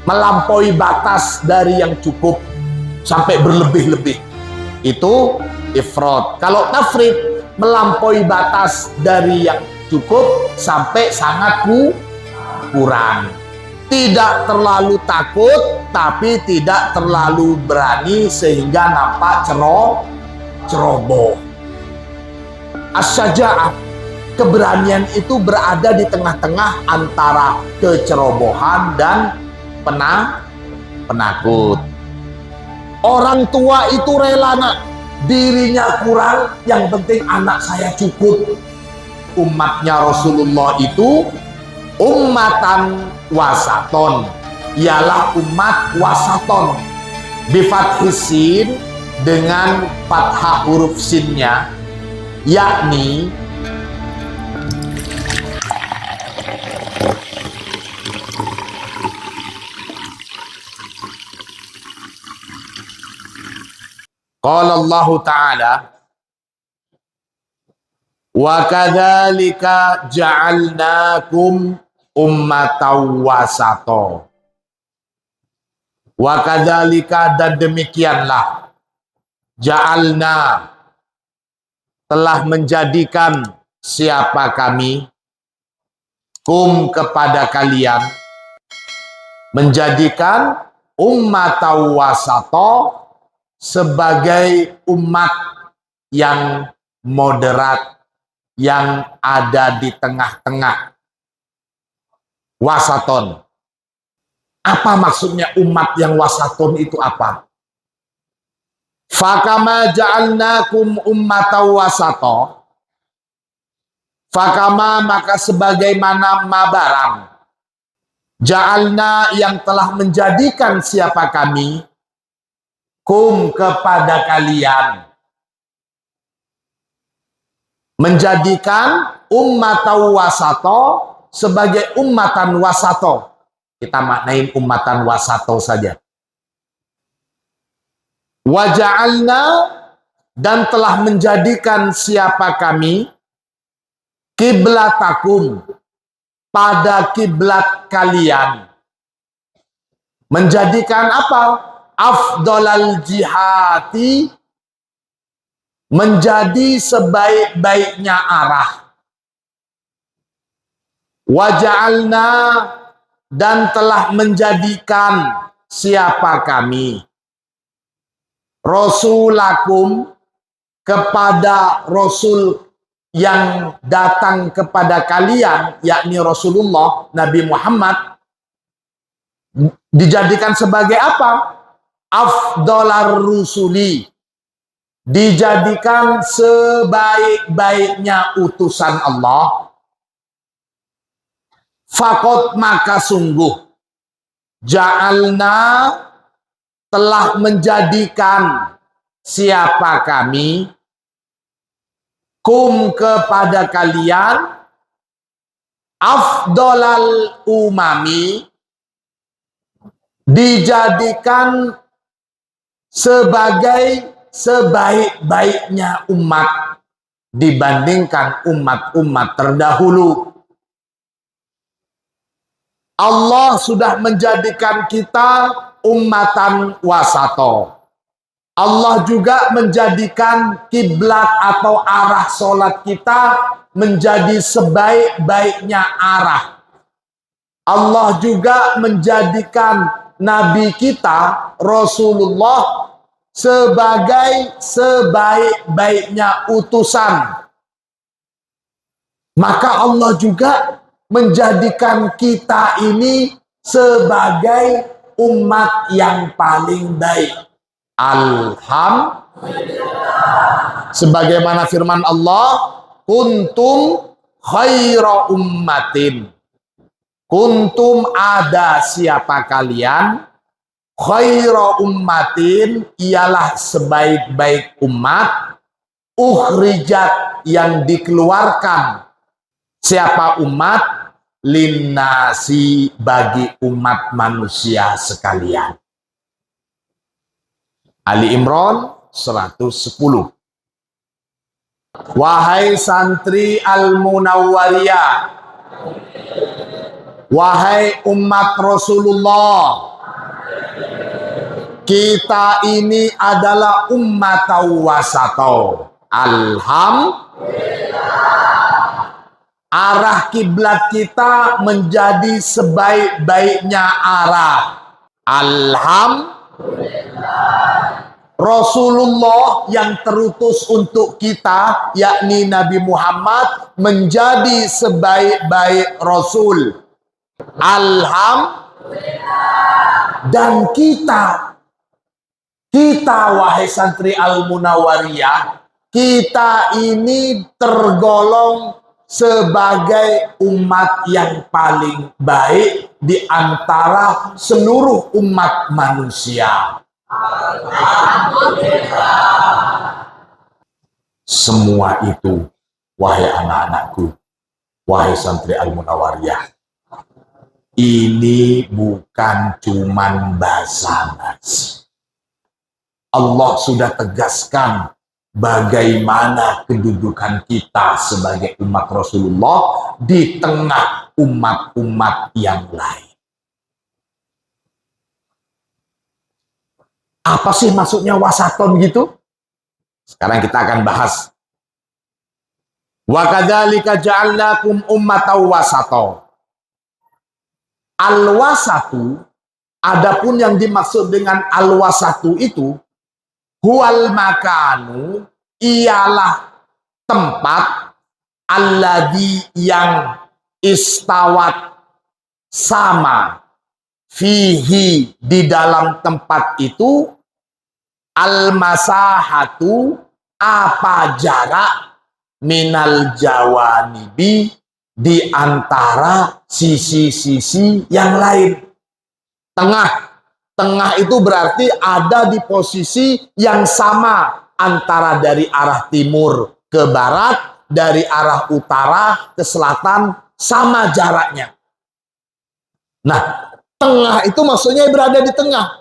melampaui batas dari yang cukup sampai berlebih-lebih, itu ifrat. Kalau tafrid, melampaui batas dari yang cukup sampai sangat kurang. Tidak terlalu takut tapi tidak terlalu berani sehingga nampak ceroboh. As-syaja'ah, keberanian itu berada di tengah-tengah antara kecerobohan dan penakut. Orang tua itu rela, nak, dirinya kurang, yang penting anak saya cukup. Umatnya Rasulullah itu ummatan wasaton, ialah umat wasaton, bifathis sin, dengan fathah huruf sinnya, yakni qala Allah Ta'ala, wa kadzalika ja'alnakum ummatan wasato. Wa kadzalika, dan demikianlah, ja'alna, telah menjadikan siapa kami, kum, kepada kalian, menjadikan ummatan wasato, sebagai umat yang moderat, yang ada di tengah-tengah. Wasaton. Apa maksudnya umat yang wasaton itu apa? Fakama ja'alnakum ummatan wasato. Fakama, maka sebagaimana barang, ja'alna, yang telah menjadikan siapa kami, kum, kepada kalian, menjadikan ummatan wasato, sebagai ummatan wasato. Kita maknain ummatan wasato saja. Waja'alna, dan telah menjadikan siapa kami, kiblatakum, pada kiblat kalian. Menjadikan apa? Afdolal jihati, menjadi sebaik-baiknya arah. Waja'alna, dan telah menjadikan siapa kami, rasulakum, kepada Rasul yang datang kepada kalian, yakni Rasulullah Nabi Muhammad, dijadikan sebagai apa? Afdolar rusuli, dijadikan sebaik-baiknya utusan Allah. Fakot, maka sungguh, ja'alna, telah menjadikan siapa kami, kum, kepada kalian, afdolal umami, dijadikan sebagai sebaik-baiknya umat dibandingkan umat-umat terdahulu. Allah sudah menjadikan kita ummatan wasato. Allah juga menjadikan kiblat atau arah solat kita menjadi sebaik-baiknya arah. Allah juga menjadikan Nabi kita, Rasulullah, sebagai sebaik-baiknya utusan. Maka Allah juga menjadikan kita ini sebagai umat yang paling baik. Alhamdulillah. Sebagaimana firman Allah, kuntum khaira ummatin. Kuntum, ada siapa kalian, khaira ummatin, ialah sebaik-baik umat, ukhrijat, yang dikeluarkan. Siapa umat? Linnasi, bagi umat manusia sekalian. Ali Imran 110. Wahai santri Al-Munawwariyah, wahai umat Rasulullah, Kita ini adalah ummatan wasato. Arah kiblat kita menjadi sebaik-baiknya arah. Rasulullah yang terutus untuk kita, yakni Nabi Muhammad, menjadi sebaik-baik Rasul. Dan kita wahai santri Al-Munawwariyah, kita ini tergolong sebagai umat yang paling baik di antara seluruh umat manusia. Semua itu, wahai anak-anakku, wahai santri Al-Munawwariyah, ini bukan cuman basa-basi. Allah sudah tegaskan bagaimana kedudukan kita sebagai umat Rasulullah di tengah umat-umat yang lain. Apa sih maksudnya wasaton gitu? Sekarang kita akan bahas. Wa kadzalika ja'alnakum ummatan wasaton. Al-wasatu, adapun yang dimaksud dengan al-wasatu itu, huwal makanu, ialah tempat, alladhi yang istawat sama, fihi di dalam tempat itu, al-masahatu, apa jarak, minal jawanibi, di antara sisi-sisi yang lain. Tengah itu berarti ada di posisi yang sama antara dari arah timur ke barat, dari arah utara ke selatan, sama jaraknya. Nah, tengah itu maksudnya berada di tengah.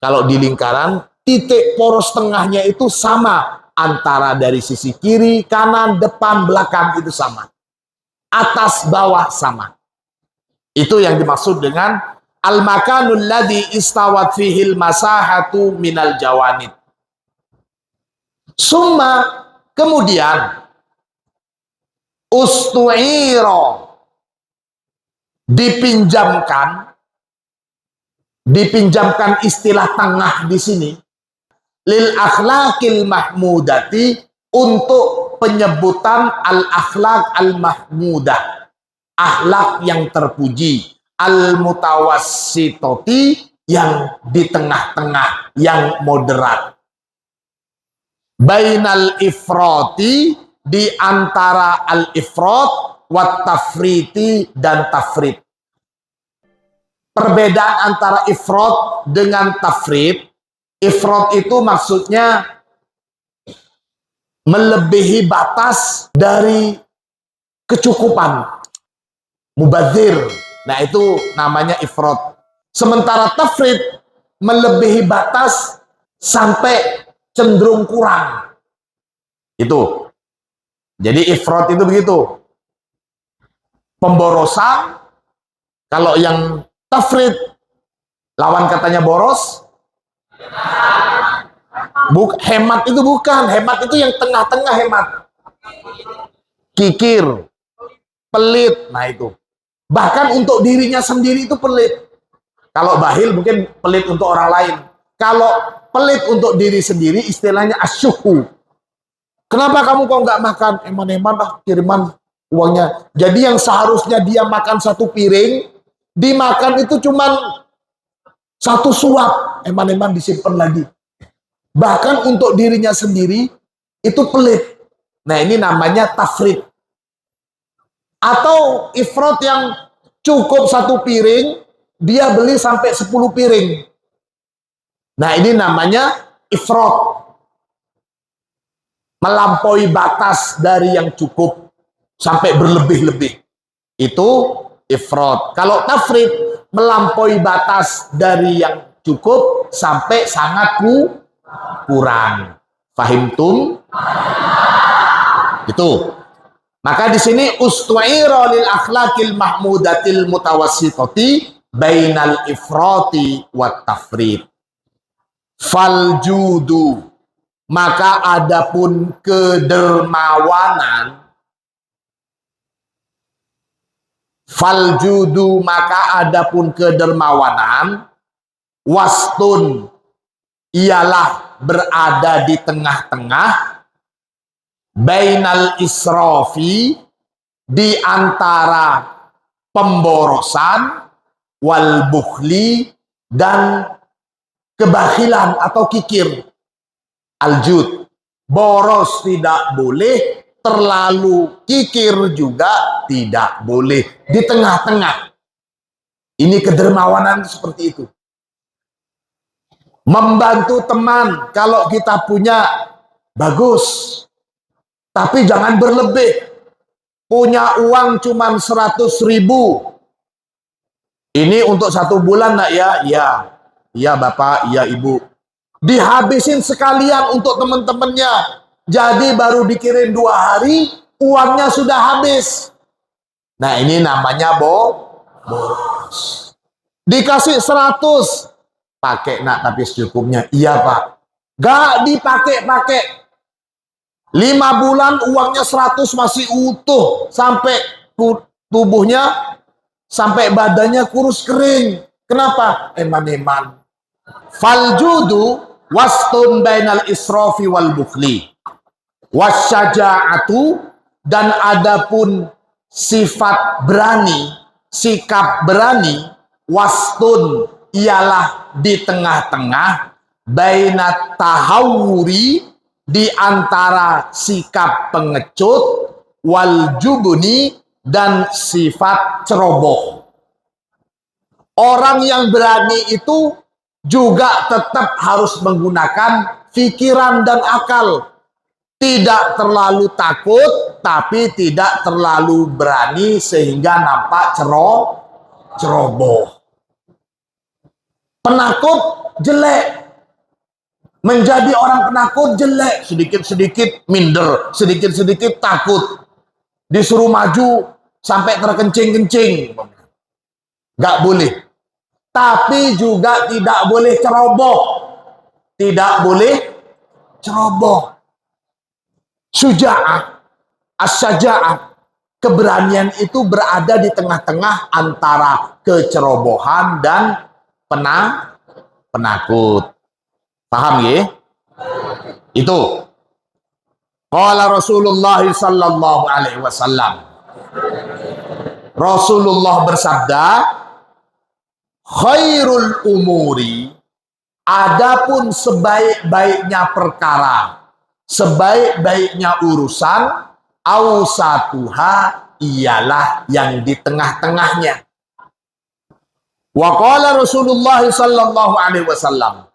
Kalau di lingkaran, titik poros tengahnya itu sama antara dari sisi kiri, kanan, depan, belakang, itu sama. Atas, bawah, sama. Itu yang dimaksud dengan al-makanul ladzi istawat fihil masahatu minal jawanib. Summa, kemudian ustu'iro, dipinjamkan istilah tengah di sini, lil akhlaqil mahmudati, untuk penyebutan al-akhlaq al-mahmudah, akhlak yang terpuji, al-mutawassitoti, yang di tengah-tengah, yang moderat, bainal ifrati, di antara al-ifrat wat tafriti, dan tafrit. Perbedaan antara ifrat dengan tafrit, ifrat itu maksudnya melebihi batas dari kecukupan, mubadzir. Nah, itu namanya ifrat. Sementara tafrit melebihi batas sampai cenderung kurang. Itu. Jadi ifrat itu begitu. Pemborosan. Kalau yang tafrit, lawan katanya boros. Hemat itu bukan. Hemat itu yang tengah-tengah hemat. Kikir. Pelit. Nah itu. Bahkan untuk dirinya sendiri itu pelit. Kalau bahil mungkin pelit untuk orang lain. Kalau pelit untuk diri sendiri istilahnya asyuhu. Kenapa kamu kok nggak makan? Eman-eman lah kiriman uangnya. Jadi yang seharusnya dia makan satu piring, dimakan itu cuman satu suap. Eman-eman disimpan lagi. Bahkan untuk dirinya sendiri itu pelit. Nah, ini namanya tafrit. Atau ifrat yang cukup satu piring, dia beli sampai 10 piring. Nah, ini namanya ifrat. Melampaui batas dari yang cukup sampai berlebih-lebih. Itu ifrat. Kalau tafrit, melampaui batas dari yang cukup sampai sangat kurang. Fahimtum? Itu. Maka di sini ustu'ira lil akhlaqil mahmudatil mutawassitati bainal ifrati wat tafrid. Faljudu, maka adapun kedermawanan, faljudu maka adapun kedermawanan, wastun ialah berada di tengah-tengah, bainal israfi di antara pemborosan, wal bukhli dan kebakhilan atau kikir. Aljud, boros tidak boleh, terlalu kikir juga tidak boleh, di tengah-tengah. Ini kedermawanan seperti itu. Membantu teman kalau kita punya, bagus, tapi jangan berlebih. Punya uang cuma 100.000, ini untuk 1 bulan nak ya? Iya bapak, iya ibu. Dihabisin sekalian untuk teman-temannya, jadi baru dikirim 2 hari uangnya sudah habis. Nah ini namanya boros. Dikasih 100, pakai nak tapi secukupnya. Iya pak, gak dipakai-pakai. 5 bulan uangnya 100 masih utuh, sampai tubuhnya, sampai badannya kurus kering. Kenapa? Eman-eman. Faljudu wastun bainal israfi wal bukhli, wasyaja'atu, dan adapun sifat berani, sikap berani, wastun ialah di tengah-tengah, bainat tahawuri di antara sikap pengecut, wal jubuni dan sifat ceroboh. Orang yang berani itu juga tetap harus menggunakan pikiran dan akal. Tidak terlalu takut, tapi tidak terlalu berani sehingga nampak ceroboh. Penakut jelek. Menjadi orang penakut jelek, sedikit-sedikit minder, sedikit-sedikit takut. Disuruh maju sampai terkencing-kencing. Gak boleh. Tapi juga tidak boleh ceroboh. Tidak boleh ceroboh. Syuja'ah, as-syaja'ah, keberanian itu berada di tengah-tengah antara kecerobohan dan penakut. Paham ya? Itu. Qala Rasulullah sallallahu alaihi wasallam. Rasulullah bersabda, khairul umuri, adapun sebaik-baiknya perkara, sebaik-baiknya urusan, awsatuha ialah yang di tengah-tengahnya. Wa qala Rasulullah sallallahu alaihi wasallam.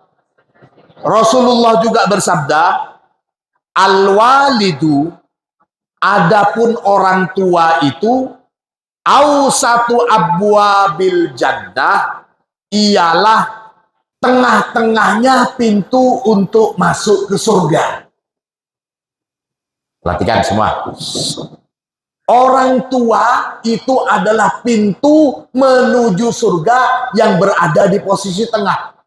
Rasulullah juga bersabda, al-walidu, adapun orang tua itu, awsatu abwabil jannah, ialah tengah-tengahnya pintu untuk masuk ke surga. Perhatikan semua. Orang tua itu adalah pintu menuju surga yang berada di posisi tengah.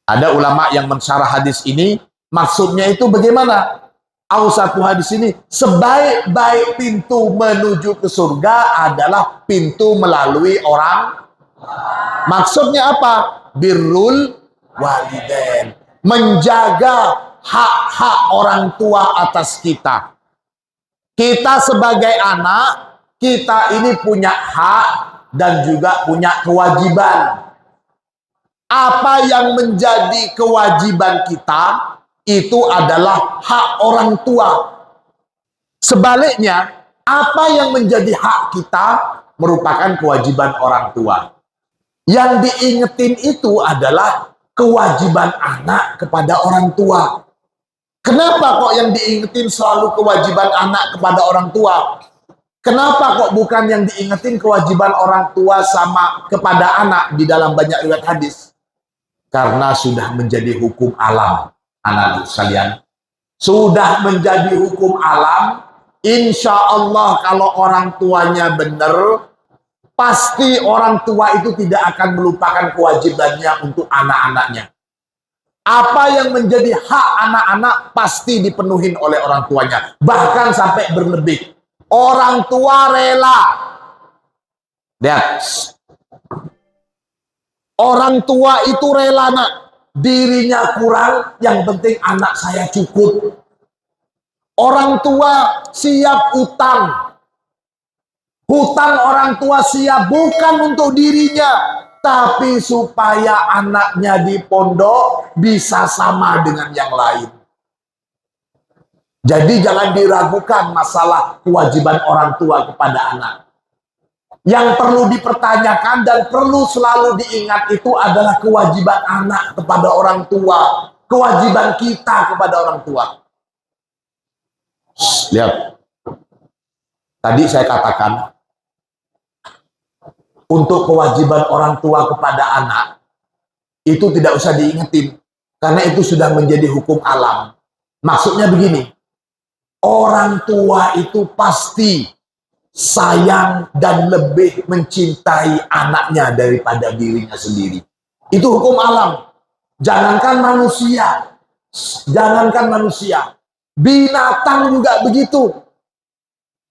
Ada ulama yang mensyarah hadis ini, maksudnya itu bagaimana? Awsatu hadis ini, sebaik-baik pintu menuju ke surga adalah pintu melalui orang. Maksudnya apa? Birrul walidain, menjaga hak-hak orang tua atas kita. Kita sebagai anak, kita ini punya hak dan juga punya kewajiban. Apa yang menjadi kewajiban kita, itu adalah hak orang tua. Sebaliknya, apa yang menjadi hak kita merupakan kewajiban orang tua. Yang diingetin itu adalah kewajiban anak kepada orang tua. Kenapa kok yang diingetin selalu kewajiban anak kepada orang tua? Kenapa kok bukan yang diingetin kewajiban orang tua sama kepada anak di dalam banyak riwayat hadis? Karena sudah menjadi hukum alam, anak sekalian. Sudah menjadi hukum alam, insya Allah kalau orang tuanya benar, pasti orang tua itu tidak akan melupakan kewajibannya untuk anak-anaknya. Apa yang menjadi hak anak-anak pasti dipenuhin oleh orang tuanya. Bahkan sampai berlebih. Orang tua rela. Lihat. Orang tua itu rela, nak. Dirinya kurang, yang penting anak saya cukup. Orang tua siap utang. Hutang orang tua siap bukan untuk dirinya, tapi supaya anaknya di pondok bisa sama dengan yang lain. Jadi jangan diragukan masalah kewajiban orang tua kepada anak. Yang perlu dipertanyakan dan perlu selalu diingat itu adalah kewajiban anak kepada orang tua. Kewajiban kita kepada orang tua. Lihat. Tadi saya katakan, untuk kewajiban orang tua kepada anak, itu tidak usah diingetin. Karena itu sudah menjadi hukum alam. Maksudnya begini, orang tua itu pasti sayang dan lebih mencintai anaknya daripada dirinya sendiri. Itu hukum alam. Jangankan manusia. Jangankan manusia. Binatang juga begitu.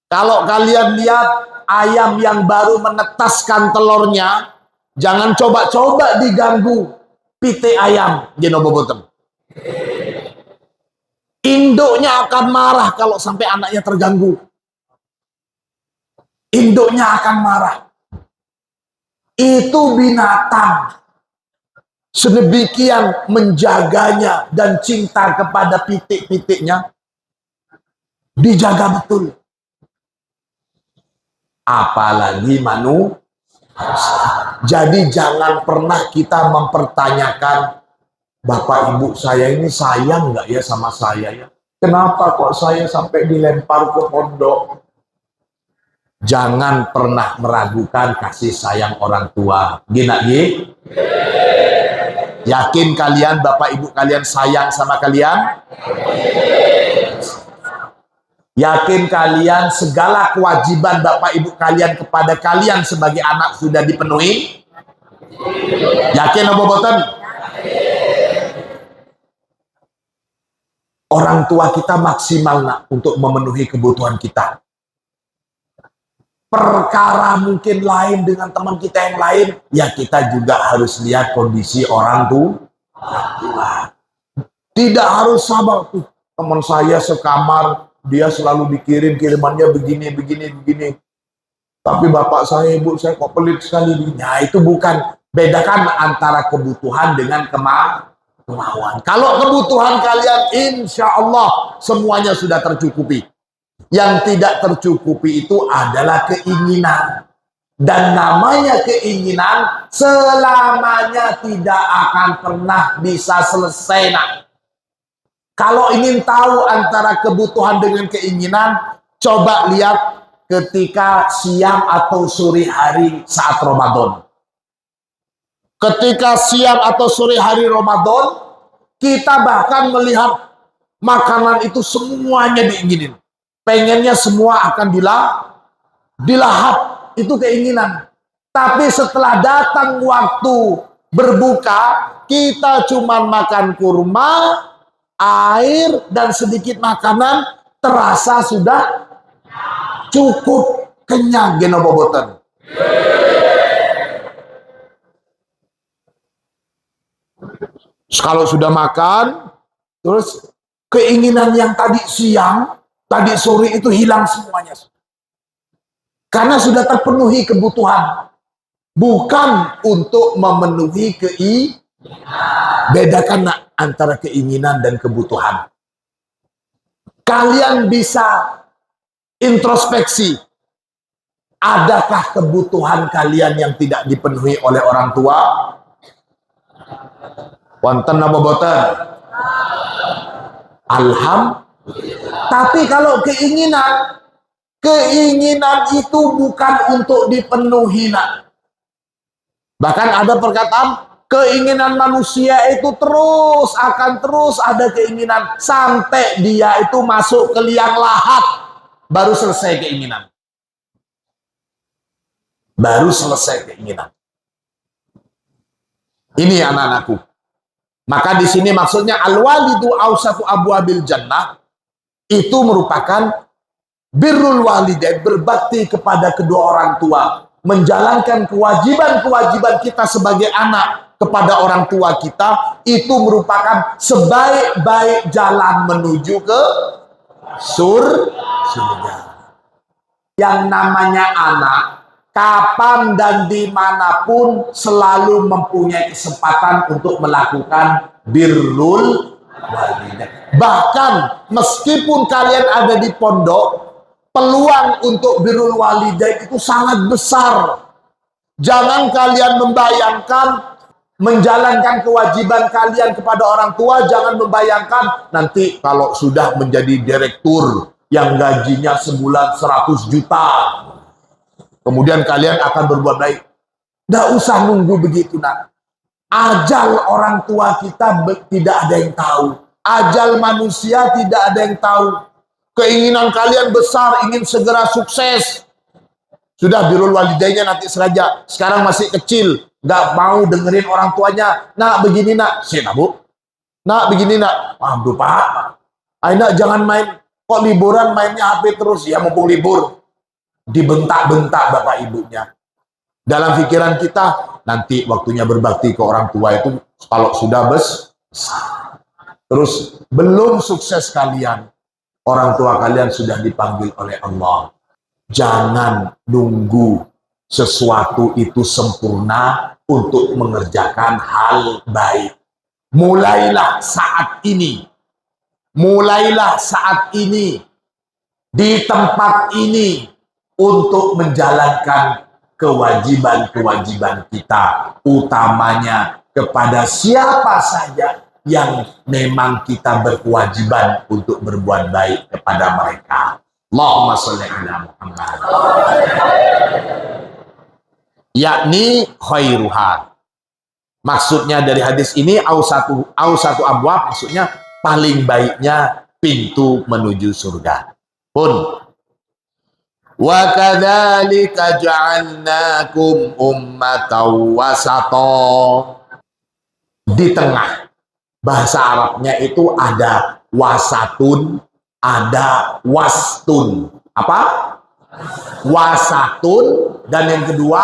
Kalau kalian lihat ayam yang baru menetaskan telurnya, jangan coba-coba diganggu pitik ayam. Genobobotem. Induknya akan marah kalau sampai anaknya terganggu. Induknya akan marah. Itu binatang. Sedemikian menjaganya dan cinta kepada pitik-pitiknya. Dijaga betul. Apalagi manusia. Jadi jangan pernah kita mempertanyakan, Bapak Ibu saya ini sayang nggak ya sama saya ya? Kenapa kok saya sampai dilempar ke pondok? Jangan pernah meragukan kasih sayang orang tua. Gina ye? Yakin kalian Bapak Ibu kalian sayang sama kalian? Yakin kalian segala kewajiban Bapak Ibu kalian kepada kalian sebagai anak sudah dipenuhi? Yakin apa boten? Orang tua kita maksimal, nak, untuk memenuhi kebutuhan kita. Perkara mungkin lain dengan teman kita yang lain, ya kita juga harus lihat kondisi orang tua. Tidak harus sabar tuh. Teman saya sekamar, dia selalu dikirim kirimannya begini. Tapi bapak saya, ibu saya kok pelit sekali. Nah, itu bukan. Bedakan antara kebutuhan dengan kemauan. Kalau kebutuhan kalian, insya Allah semuanya sudah tercukupi. Yang tidak tercukupi itu adalah keinginan. Dan namanya keinginan selamanya tidak akan pernah bisa selesai, nak. Kalau ingin tahu antara kebutuhan dengan keinginan, coba lihat ketika siang atau sore hari saat Ramadan. Ketika siang atau sore hari Ramadan, kita bahkan melihat makanan itu semuanya diinginin. Pengennya semua akan dilahap, itu keinginan. Tapi setelah datang waktu berbuka, kita cuma makan kurma, air, dan sedikit makanan, terasa sudah cukup kenyang. Genoboboten. Kalau sudah makan, terus keinginan yang tadi siang, tadi sore itu hilang semuanya. Karena sudah terpenuhi kebutuhan. Bukan untuk memenuhi keinginan. Bedakan, nak, antara keinginan dan kebutuhan. Kalian bisa introspeksi. Adakah kebutuhan kalian yang tidak dipenuhi oleh orang tua? Wonten napa boten? Alhamdulillah. Tapi kalau keinginan itu bukan untuk dipenuhi, nak. Bahkan ada perkataan, keinginan manusia itu akan terus ada keinginan sampai dia itu masuk ke liang lahat, baru selesai keinginan. Baru selesai keinginan. Ini anak-anakku. Maka di sini maksudnya al-walidu awsatu abwabil jannah itu merupakan birrul walidain, berbakti kepada kedua orang tua, menjalankan kewajiban-kewajiban kita sebagai anak kepada orang tua kita, itu merupakan sebaik-baik jalan menuju ke surga. Yang namanya anak, kapan dan dimanapun selalu mempunyai kesempatan untuk melakukan birrul walidain. Bahkan meskipun kalian ada di pondok, peluang untuk birrul walidain itu sangat besar. Jangan kalian membayangkan menjalankan kewajiban kalian kepada orang tua, jangan membayangkan nanti kalau sudah menjadi direktur yang gajinya sebulan 100 juta, kemudian kalian akan berbuat baik. Tidak usah nunggu begitu, nak. Ajal orang tua kita tidak ada yang tahu. Ajal manusia tidak ada yang tahu. Keinginan kalian besar, ingin segera sukses. Sudah birrul walidainnya nanti saja. Sekarang masih kecil, nggak mau dengerin orang tuanya. Nak begini nak, sini bu. Nak begini nak, aduh pak. Nak jangan main. Kok liburan mainnya HP terus? Ya mumpung libur. Dibentak-bentak bapak ibunya. Dalam pikiran kita, nanti waktunya berbakti ke orang tua itu kalau sudah besar. Terus belum sukses kalian, orang tua kalian sudah dipanggil oleh Allah. Jangan nunggu sesuatu itu sempurna untuk mengerjakan hal baik. Mulailah saat ini. Mulailah saat ini. Di tempat ini. Untuk menjalankan kewajiban-kewajiban kita. Utamanya kepada siapa saja yang memang kita berkewajiban untuk berbuat baik kepada mereka. Allahumma sholli ala Muhammad. Yakni khairuha. Maksudnya dari hadis ini awsatu abwab, maksudnya paling baiknya pintu menuju surga. Pun wa kadzalika ja'alnakum ummatan wasata. Di tengah. Bahasa Arabnya itu ada wasatun, ada wastun. Apa? Wasatun, dan yang kedua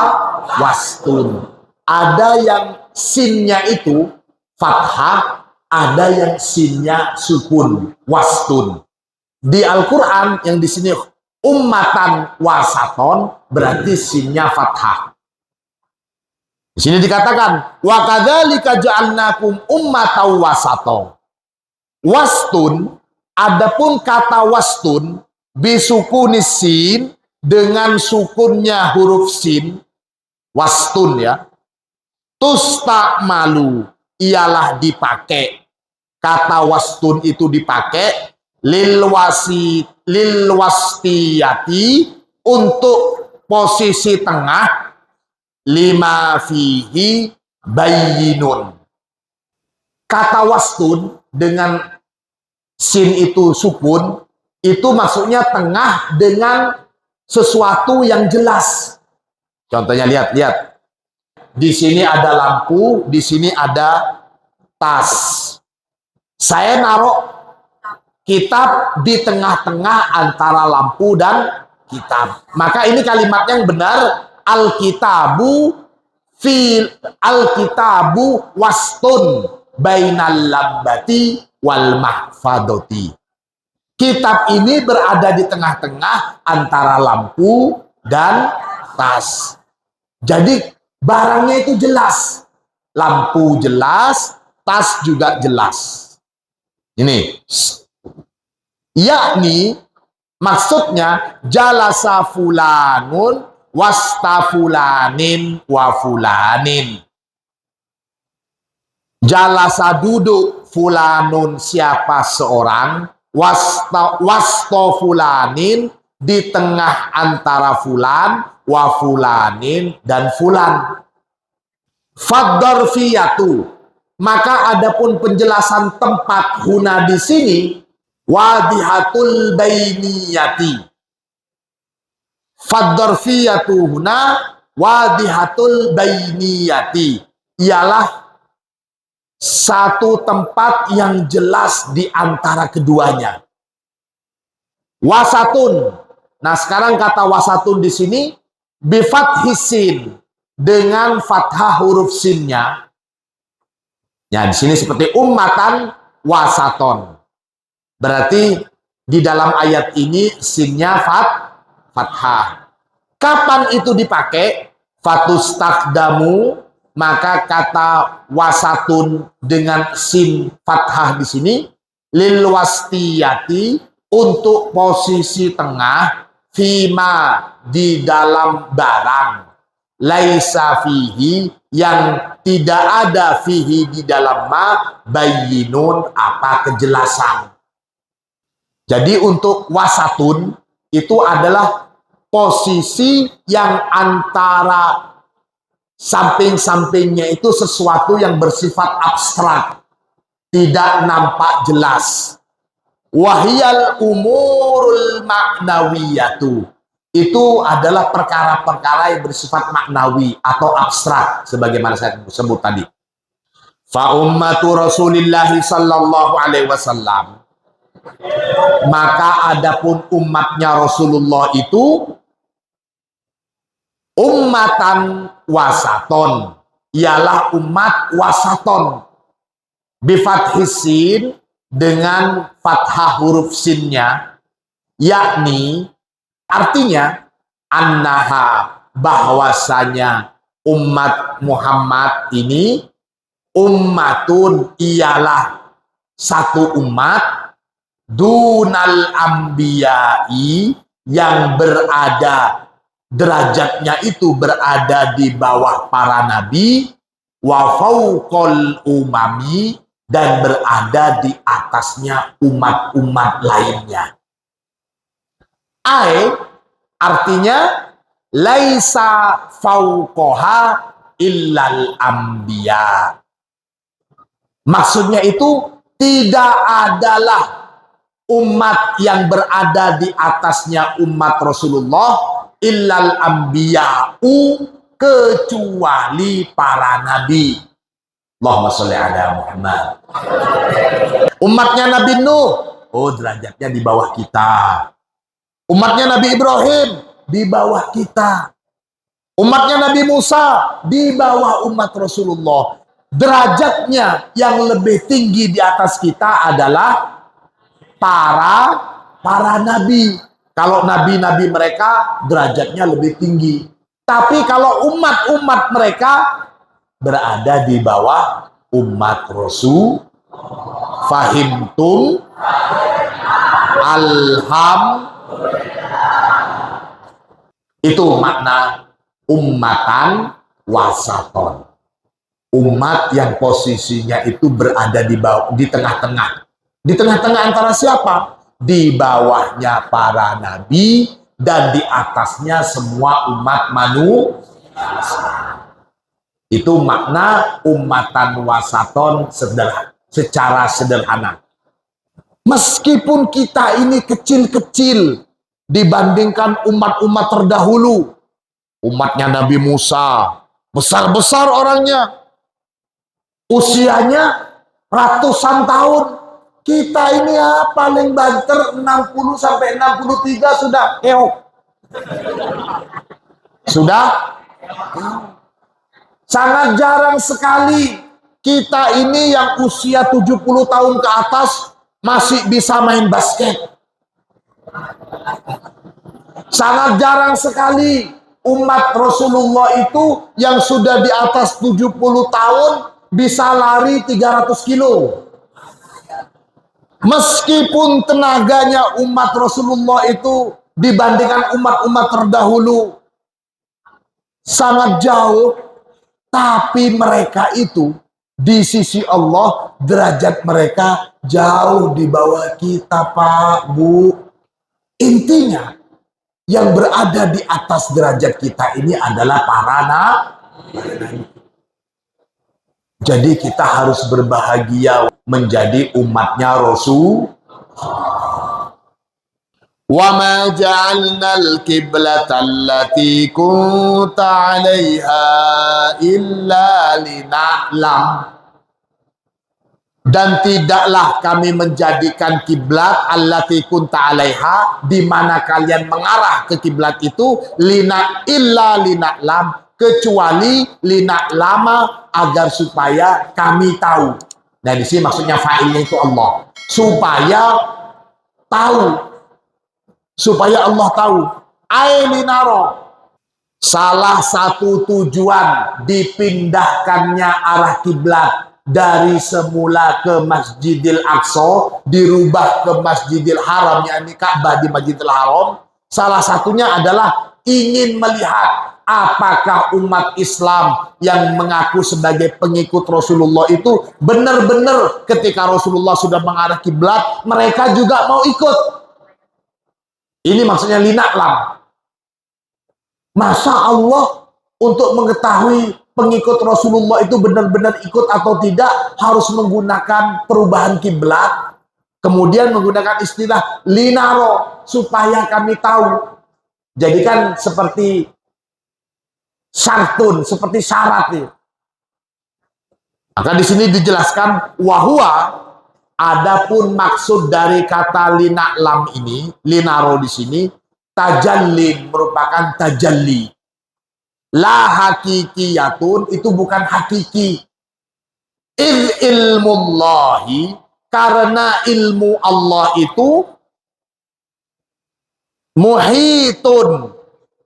wastun. Ada yang sinnya itu fathah, ada yang sinnya sukun, wastun. Di Al-Quran yang di sini ummatan wasaton berarti sinnya fathah. Di sini dikatakan wa kadzalika ja'alnakum ummatan wasaton. Wastun, adapun kata wastun bisukunis sin, dengan sukunnya huruf sin, wastun ya. Tustakmalu, ialah dipakai. Kata wastun itu dipakai lil wastiyati, untuk posisi tengah, lima fihi bayyinun. Kata wastun dengan sin itu sukun, itu maksudnya tengah dengan sesuatu yang jelas. Contohnya lihat. Di sini ada lampu, di sini ada tas. Saya naruh kitab di tengah-tengah antara lampu dan kitab. Maka ini kalimat yang benar, al-kitabu wastun bainal lambati wal mahfadoti. Kitab ini berada di tengah-tengah antara lampu dan tas. Jadi barangnya itu jelas. Lampu jelas, tas juga jelas. Ini. Yakni maksudnya jalasa fulanun wasta fulanin wa fulanin. Jalasa duduk fulanun siapa seorang, wasta fulanin di tengah antara fulan, wa fulanin dan fulan. Fadzarfiyatu, maka adapun penjelasan tempat huna di sini wadihatul bainiyati. Fadzarfiyatu huna wadihatul bainiyati, ialah satu tempat yang jelas di antara keduanya. Wasatun. Nah, sekarang kata wasatun di sini bifathis sin, dengan fathah huruf sinnya. Ya, di sini seperti ummatan wasaton. Berarti di dalam ayat ini sinnya fathah. Kapan itu dipakai? Fatustakdamu, maka kata wasatun dengan sin fathah di sini lil wastiyati, untuk posisi tengah, fima, di dalam barang, laisa fihi, yang tidak ada fihi di dalam ma, bayyinun, apa kejelasan. Jadi untuk wasatun itu adalah posisi yang antara samping-sampingnya itu sesuatu yang bersifat abstrak, tidak nampak jelas. Wahyal umurul maknawiyatu, itu adalah perkara-perkara yang bersifat maknawi atau abstrak, sebagaimana saya sebut tadi. Fa ummatu Rasulillah sallallahu alaihi wasallam, maka adapun umatnya Rasulullah itu ummatan wasaton, ialah umat wasaton, bifathis sin, dengan fathah huruf sinnya, yakni artinya annaha, bahwasanya umat Muhammad ini ummatun, ialah satu umat, dunal ambiyai, yang berada, derajatnya itu berada di bawah para nabi, wa fauqal umami, dan berada di atasnya umat-umat lainnya. Artinya laisa fauqaha illal anbiya. Maksudnya itu tidak adalah umat yang berada di atasnya umat Rasulullah illal anbiya'u, kecuali para nabi. Allahumma sholli ala Muhammad. Umatnya Nabi Nuh, oh derajatnya di bawah kita. Umatnya Nabi Ibrahim, di bawah kita. Umatnya Nabi Musa, di bawah umat Rasulullah. Derajatnya yang lebih tinggi di atas kita adalah para nabi. Kalau nabi-nabi mereka derajatnya lebih tinggi. Tapi kalau umat-umat mereka berada di bawah umat Rasul. Fahimtum? Itu makna ummatan wasaton. Umat yang posisinya itu berada di bawah, di tengah-tengah. Di tengah-tengah antara siapa? Di bawahnya para nabi dan di atasnya semua umat manusia. Itu makna ummatan wasaton secara sederhana. Meskipun kita ini kecil-kecil dibandingkan umat-umat terdahulu. Umatnya Nabi Musa, besar-besar orangnya. Usianya ratusan tahun. Kita ini ya paling banter 60 sampai 63 sudah keok. Sudah? Sangat jarang sekali kita ini yang usia 70 tahun ke atas masih bisa main basket. Sangat jarang sekali umat Rasulullah itu yang sudah di atas 70 tahun bisa lari 300 kilo. Meskipun tenaganya umat Rasulullah itu dibandingkan umat-umat terdahulu sangat jauh, tapi mereka itu di sisi Allah derajat mereka jauh di bawah kita, Pak, Bu. Intinya yang berada di atas derajat kita ini adalah para nabi. Jadi kita harus berbahagia menjadi umatnya Rasul. Wa ma ja'alnal qiblata allati kunta 'alaiha illa lina'lam. Dan tidaklah kami menjadikan kiblat allati kunta alaiha, di mana kalian mengarah ke kiblat itu, lina lam, kecuali lina lama, agar supaya kami tahu. Nah di sini maksudnya fa'ilnya itu Allah, supaya tahu, supaya Allah tahu. Ailinaro, salah satu tujuan dipindahkannya arah kiblat dari semula ke Masjidil Aqsa dirubah ke Masjidil Haram, yakni Ka'bah di Masjidil Haram, salah satunya adalah ingin melihat apakah umat Islam yang mengaku sebagai pengikut Rasulullah itu benar-benar ketika Rasulullah sudah mengarah kiblat mereka juga mau ikut. Ini maksudnya lina'lam. Masa Allah untuk mengetahui pengikut Rasulullah itu benar-benar ikut atau tidak harus menggunakan perubahan kiblat, kemudian menggunakan istilah linaro, supaya kami tahu. Jadi kan seperti syartun, seperti syarat nih. Maka di sini dijelaskan wahwa, adapun maksud dari kata lina'lam ini, linaro di sini, tajallin, merupakan tajalli. La hakikiyatun, itu bukan hakiki. Ilmullahi, karena ilmu Allah itu muhitun,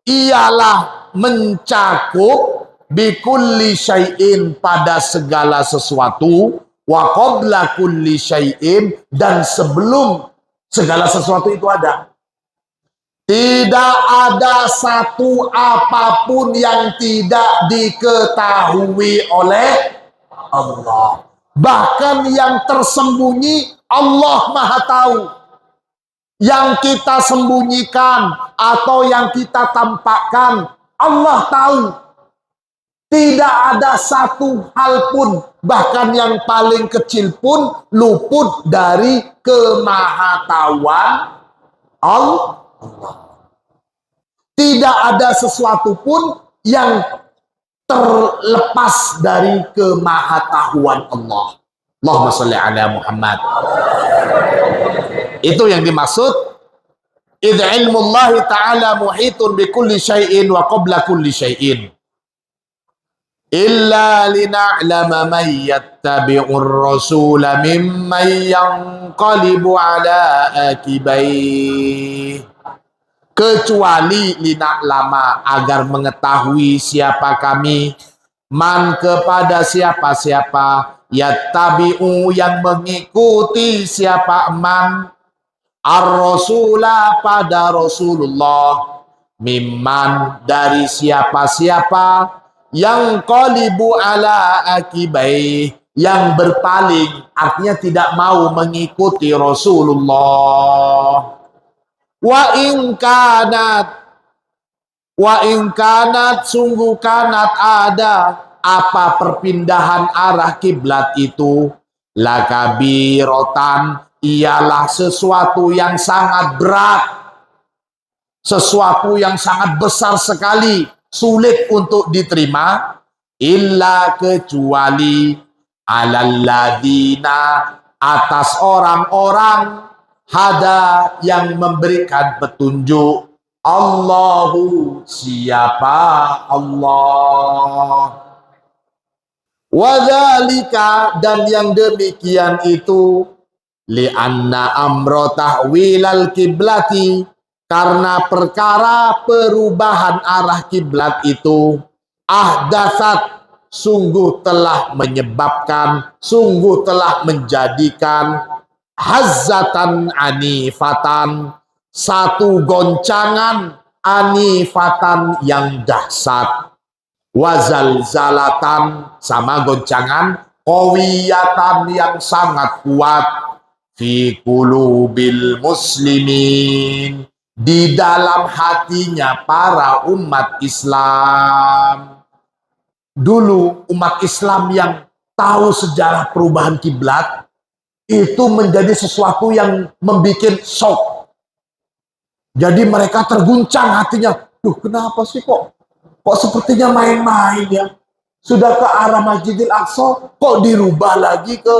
ialah mencakup bikulli syai'in, pada segala sesuatu, wa qabla kulli syai'in, dan sebelum segala sesuatu itu ada. Tidak ada satu apapun yang tidak diketahui oleh Allah. Bahkan yang tersembunyi Allah Maha tahu. Yang kita sembunyikan atau yang kita tampakkan Allah tahu. Tidak ada satu hal pun, bahkan yang paling kecil pun, luput dari kemahatauan Allah. Tidak ada sesuatu pun yang terlepas dari kemahatauan Allah. Allahumma sholli ala Muhammad. Itu yang dimaksud idh ilmullahi ta'ala muhitun bikulli syai'in wa qabla kulli syai'in illa lina'lama man yattabi'ur rasula mimman yanqalibu ala akibaih, kecuali lina'lama, agar mengetahui siapa kami, man, kepada siapa-siapa, yattabi'u, yang mengikuti siapa man, ar-rasula, pada Rasulullah, mimman, dari siapa-siapa, yang qalibu ala akibai, yang berpaling, artinya tidak mau mengikuti Rasulullah. Wa in kanat, sungguh kanat ada apa perpindahan arah kiblat itu, lakabirotan, ialah sesuatu yang sangat berat, sesuatu yang sangat besar sekali, sulit untuk diterima, illa, kecuali, alalladina, atas orang-orang, hada, yang memberikan petunjuk, Allahu, siapa Allah. Wadzalika, dan yang demikian itu, li'anna amro tahwilal kiblati, karena perkara perubahan arah kiblat itu, ahdatsat, sungguh telah menyebabkan, sungguh telah menjadikan, hazzatan anifatan, satu goncangan anifatan yang dahsyat, wazalzalatan, sama goncangan qawiyatan yang sangat kuat, fi qulubil muslimin, di dalam hatinya para umat Islam. Dulu umat Islam yang tahu sejarah perubahan kiblat itu menjadi sesuatu yang membuat shock. Jadi mereka terguncang hatinya. Duh, kenapa sih kok sepertinya main-main ya? Sudah ke arah Masjidil Aqsa, kok dirubah lagi ke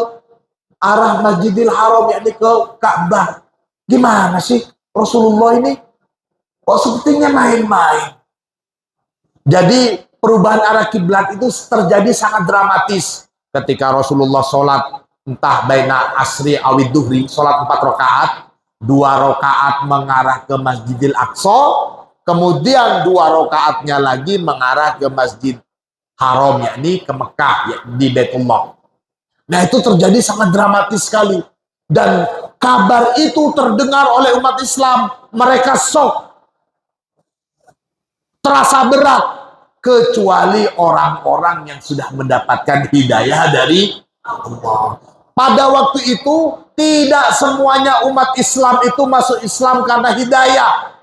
arah Masjidil Haram, yakni ke Ka'bah. Gimana sih Rasulullah ini? Kok sepertinya main-main. Jadi perubahan arah kiblat itu terjadi sangat dramatis ketika Rasulullah sholat, entah baina asri awid duhri, sholat 4 rakaat, 2 rakaat mengarah ke Masjidil Aqsa, kemudian 2 rakaatnya lagi mengarah ke Masjid Haram, yakni ke Mekah, ya, di Baitullah. Nah, itu terjadi sangat dramatis sekali. Dan kabar itu terdengar oleh umat Islam. Mereka shock, terasa berat, kecuali orang-orang yang sudah mendapatkan hidayah dari Allah. Pada waktu itu, tidak semuanya umat Islam itu masuk Islam karena hidayah.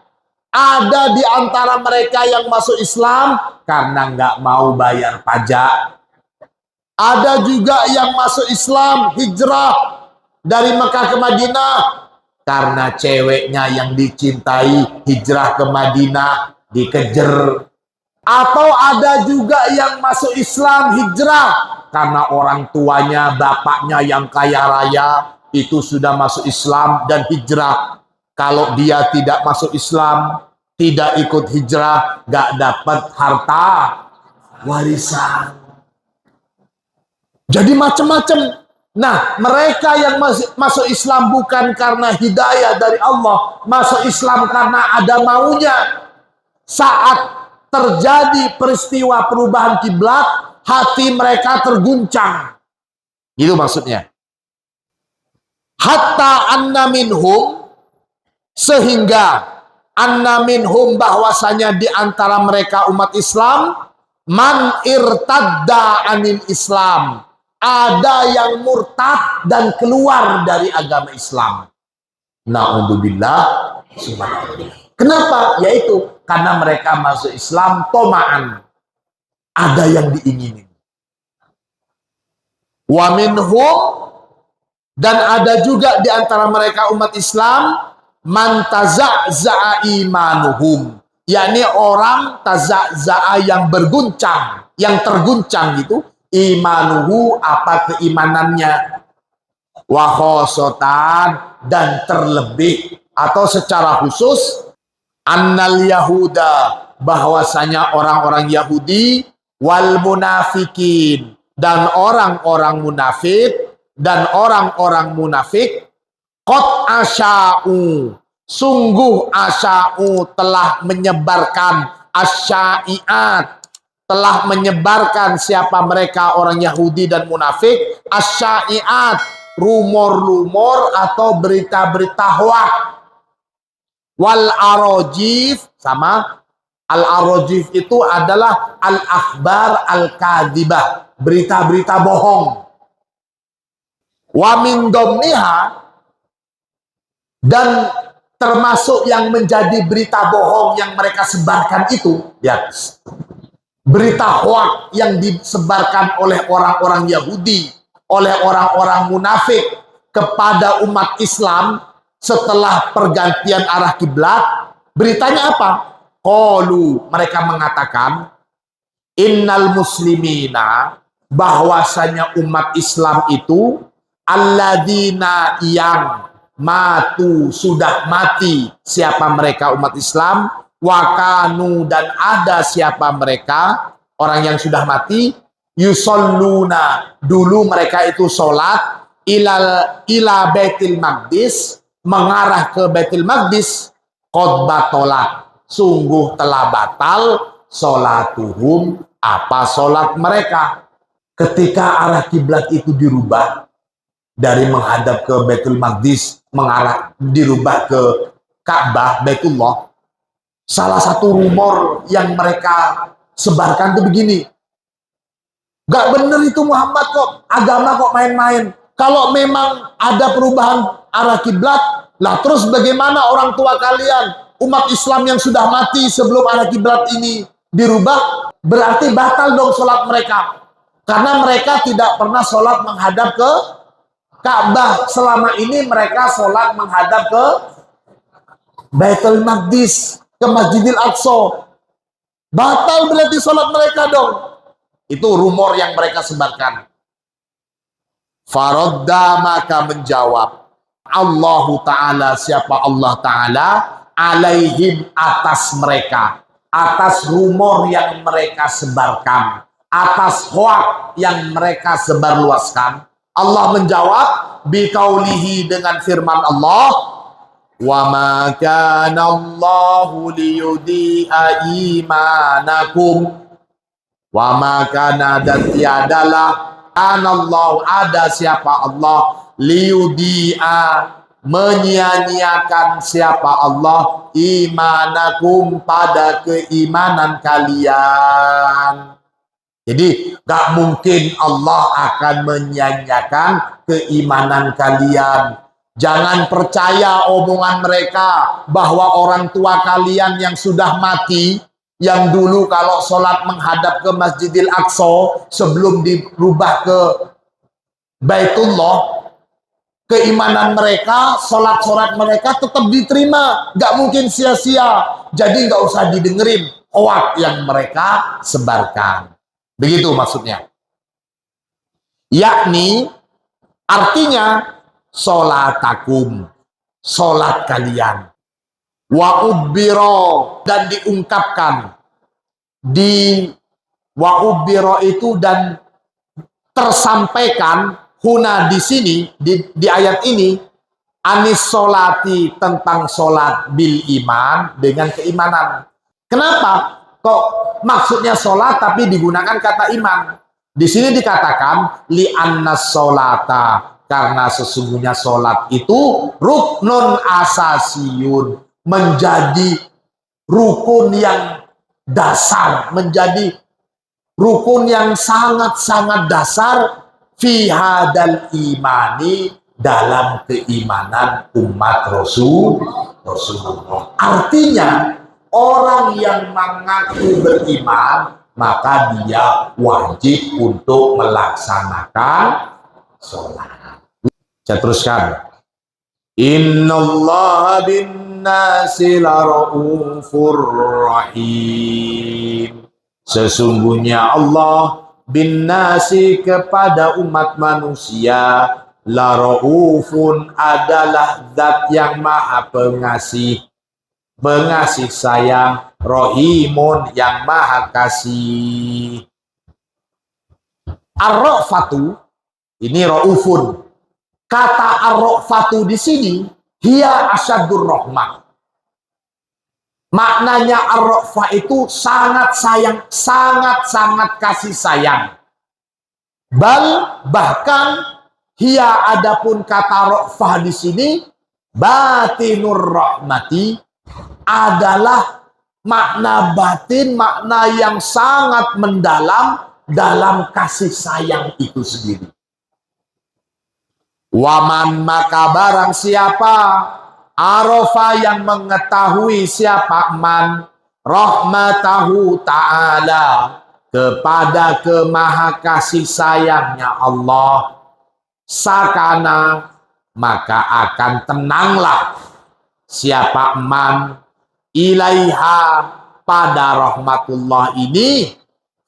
Ada di antara mereka yang masuk Islam karena nggak mau bayar pajak. Ada juga yang masuk Islam hijrah dari Mekah ke Madinah karena ceweknya yang dicintai hijrah ke Madinah dikejar. Atau ada juga yang masuk Islam hijrah karena orang tuanya, bapaknya yang kaya raya itu sudah masuk Islam dan hijrah. Kalau dia tidak masuk Islam, tidak ikut hijrah, gak dapat harta warisan. Jadi macam-macam. Nah, mereka yang masuk Islam bukan karena hidayah dari Allah, masuk Islam karena ada maunya. Saat terjadi peristiwa perubahan kiblat, hati mereka terguncang. Itu maksudnya. Hatta anna minhum, sehingga anna minhum, bahwasanya di antara mereka umat Islam, man irtadda anil Islam, ada yang murtad dan keluar dari agama Islam. Na'udzubillah. Kenapa? Yaitu karena mereka masuk Islam toma'an, ada yang diingini. Wa minhum, dan ada juga di antara mereka umat Islam, man taza'za'a imanuhum, yakni orang taza'za'a yang berguncang, yang terguncang gitu, imanuhu, apa keimanannya, wa khosotan, dan terlebih atau secara khusus, annal yahuda, bahwasanya orang-orang Yahudi, wal munafikin, dan orang-orang munafik, dan orang-orang munafik, qad asya'u, sungguh asya'u, telah menyebarkan, asyai'at, telah menyebarkan, siapa mereka orang Yahudi dan munafik, asyai'at, rumor-rumor atau berita-berita hoak, wal arojif, sama al arojif itu adalah al akhbar al kadibah, berita-berita bohong. Wa min domniha, dan termasuk yang menjadi berita bohong yang mereka sebarkan itu, ya, berita hoak yang disebarkan oleh orang-orang Yahudi, oleh orang-orang munafik kepada umat Islam setelah pergantian arah kiblat. Beritanya apa? Qalu, mereka mengatakan, innal muslimina, bahwasanya umat Islam itu, alladzina, yang matu, sudah mati, siapa mereka umat Islam, wakanu, dan ada siapa mereka orang yang sudah mati, yusalluna, dulu mereka itu sholat, ila Baitul Maqdis, mengarah ke Baitul Maqdis, qad batolat, sungguh telah batal, sholatuhum, apa sholat mereka. Ketika arah kiblat itu dirubah dari menghadap ke Baitul Maqdis, mengarah, dirubah ke Ka'bah, Baitullah, salah satu rumor yang mereka sebarkan itu begini, gak bener itu Muhammad kok, agama kok main-main. Kalau memang ada perubahan arah kiblat, lah terus bagaimana orang tua kalian, umat Islam yang sudah mati sebelum arah kiblat ini dirubah? Berarti batal dong sholat mereka. Karena mereka tidak pernah sholat menghadap ke Ka'bah. Selama ini mereka sholat menghadap ke Baitul Maqdis, ke Masjidil Aqsa. Batal berarti sholat mereka dong. Itu rumor yang mereka sebarkan. Faradda, maka menjawab Allahu Ta'ala, siapa Allah Ta'ala, alaihim, atas mereka, atas rumor yang mereka sebarkan, atas hoak yang mereka sebarluaskan. Allah menjawab biqaulihi, dengan firman Allah, wa ma kana Allahu liyudi'a imanakum, wa ma kana, dan tiadalah, anallahu, ada siapa Allah, liyudi'a, menyia-nyiakan siapa Allah, imanakum, pada keimanan kalian. Jadi gak mungkin Allah akan menyia-nyiakan keimanan kalian. Jangan percaya omongan mereka bahwa orang tua kalian yang sudah mati, yang dulu kalau sholat menghadap ke Masjidil Aqsa sebelum dirubah ke Baitullah, keimanan mereka, sholat-sholat mereka tetap diterima, gak mungkin sia-sia. Jadi gak usah didengerin hoak yang mereka sebarkan. Begitu maksudnya. Yakni artinya sholatakum, sholat kalian. Wa ubbiro, dan diungkapkan, di wa ubbiro itu, dan tersampaikan, huna, di sini, di ayat ini, anis sholati, tentang sholat, bil iman, dengan keimanan. Kenapa kok maksudnya sholat tapi digunakan kata iman? Di sini dikatakan li annas sholata, karena sesungguhnya sholat itu ruknun asasiyun, menjadi rukun yang dasar, menjadi rukun yang sangat-sangat dasar, fi hadal imani, dalam keimanan umat Rasulullah. Artinya orang yang mengaku beriman, maka dia wajib untuk melaksanakan sholat. Saya teruskan. Innallaha bin nasi laraufur rahim. Sesungguhnya Allah bin nasi, kepada umat manusia, laraufun, adalah zat yang maha pengasih, pengasih sayang, rahimun, yang maha kasih. Ar-ra'fatu, ini raufun. Kata ar-ra'fatu di sini, hiya asyaddur rahmah. Maknanya ar-ra'fah itu sangat sayang, sangat-sangat kasih sayang. Bahkan hiya, adapun kata ra'fah di sini, batinur rahmati, adalah makna batin, makna yang sangat mendalam dalam kasih sayang itu sendiri. Waman, maka barang siapa, arafa, yang mengetahui siapa man, rahmatahu ta'ala, kepada kemaha kasih sayangnya Allah, sakana, maka akan tenanglah siapa man, ilaiha, pada rahmatullah ini,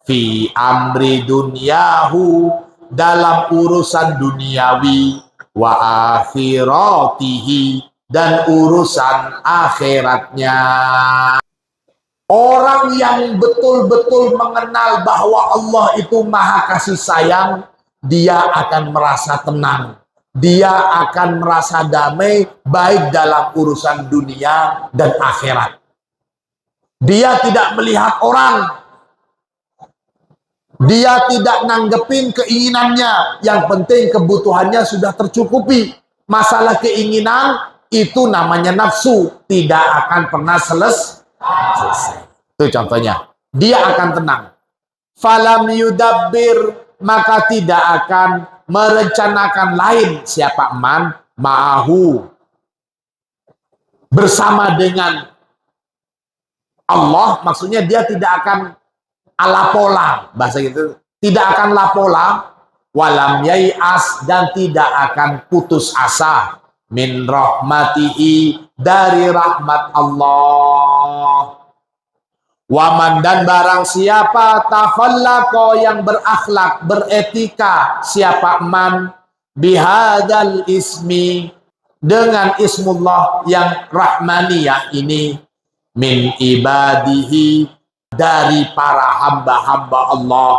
fi amri dunyahu, dalam urusan duniawi, wa akhiratihi, dan urusan akhiratnya. Orang yang betul-betul mengenal bahwa Allah itu maha kasih sayang, dia akan merasa tenang, dia akan merasa damai, baik dalam urusan dunia dan akhirat. Dia tidak melihat orang, dia tidak nanggepin keinginannya, yang penting kebutuhannya sudah tercukupi. Masalah keinginan itu namanya nafsu, tidak akan pernah selesai. Itu contohnya, dia akan tenang. Falam yudabbir, maka tidak akan merencanakan lain siapa man, ma'ahu, bersama dengan Allah. Maksudnya dia tidak akan ala pola, bahasa gitu, tidak akan lapola, walam yai'as, dan tidak akan putus asa, min rahmatihi, dari rahmat Allah. Waman, dan barang siapa, takhallaqo, yang berakhlak, beretika, siapa man, bihadal ismi, dengan ismullah yang rahmaniyah ini, min ibadihi, dari para hamba-hamba Allah,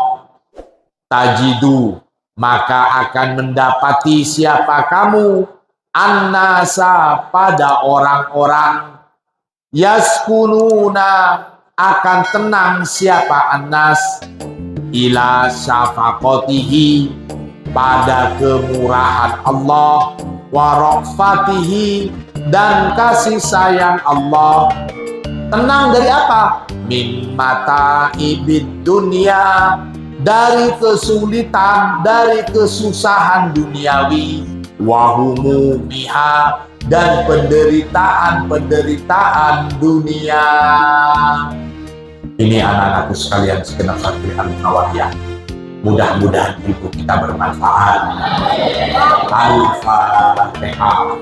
tajidu, maka akan mendapati siapa kamu, annasa, pada orang-orang, yaskununa, akan tenang siapa annas, ila syafaqatihi, pada kemurahan Allah, wa ra'fatihi, dan kasih sayang Allah. Tenang dari apa? Min mata ibid dunia, dari kesulitan, dari kesusahan duniawi, wahumumiha, dan penderitaan-penderitaan dunia. Ini anak-anakku sekalian segenap santri Al-Nawawiyah. Mudah-mudahan ilmu kita bermanfaat. Al-Fatihah.